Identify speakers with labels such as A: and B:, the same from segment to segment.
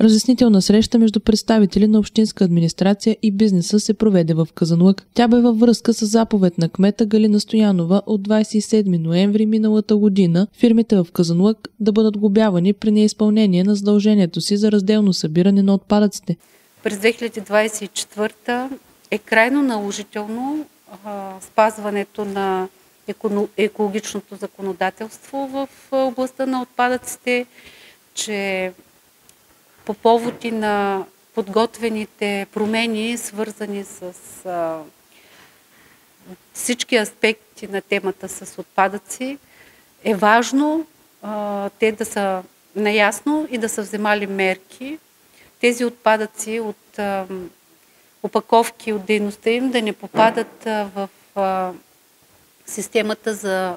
A: Разяснителна среща между представители на общинска администрация и бизнеса се проведе в Казанлък. Тя бе във връзка с заповед на кмета Галина Стоянова от 27 ноември миналата година фирмите в Казанлък да бъдат глобявани при неизпълнение на задължението си за разделно събиране на отпадъците.
B: През 2024 е крайно наложително спазването на екологичното законодателство в областта на отпадъците, че по повод и на подготвените промени, свързани с всички аспекти на темата с отпадъци, е важно те да са наясно и да са вземали мерки. Тези отпадъци от опаковки от дейността им да не попадат в системата за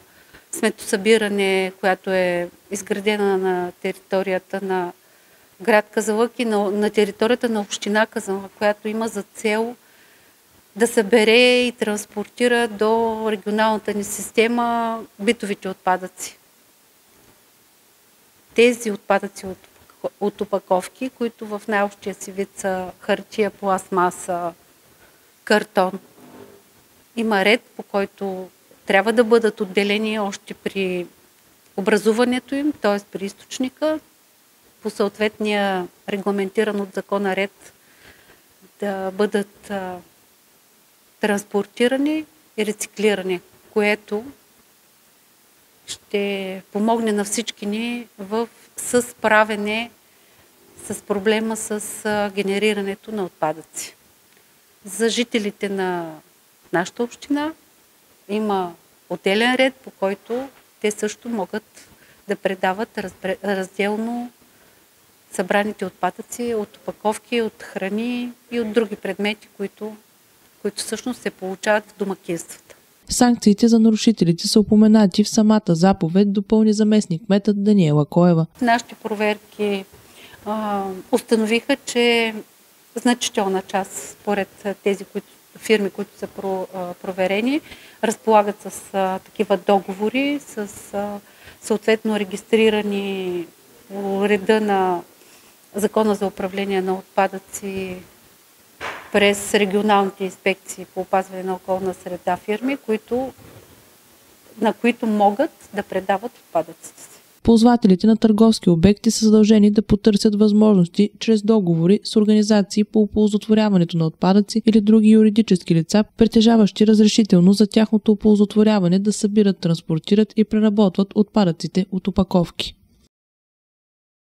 B: сметосъбиране, която е изградена на територията на град Казанлък и на територията на община Казанлък, която има за цел да събере и транспортира до регионалната ни система битовите отпадъци. Тези отпадъци от опаковки, които в най-общия си вид са хартия, пластмаса, картон. Има ред, по който трябва да бъдат отделени още при образуването им, т.е. при източника, по съответния регламентиран от закона ред да бъдат транспортирани и рециклирани, което ще помогне на всички ни с справяне с проблема с генерирането на отпадъци. За жителите на нашата община има отделен ред, по който те също могат да предават разделно събраните отпадъци от опаковки, от храни и от други предмети, които всъщност се получават в домакинствата.
A: Санкциите за нарушителите са упоменати в самата заповед, допълни заместник-кметът Даниела Коева.
B: Нашите проверки установиха, че значителна част, според тези фирми, които са проверени, разполагат с такива договори, с съответно регистрирани по реда на Закона за управление на отпадъци през регионалните инспекции по опазване на околна среда фирми, на които могат да предават отпадъците си.
A: Ползвателите на търговски обекти са задължени да потърсят възможности чрез договори с организации по оползотворяването на отпадъци или други юридически лица, притежаващи разрешително за тяхното оползотворяване, да събират, транспортират и преработват отпадъците от опаковки.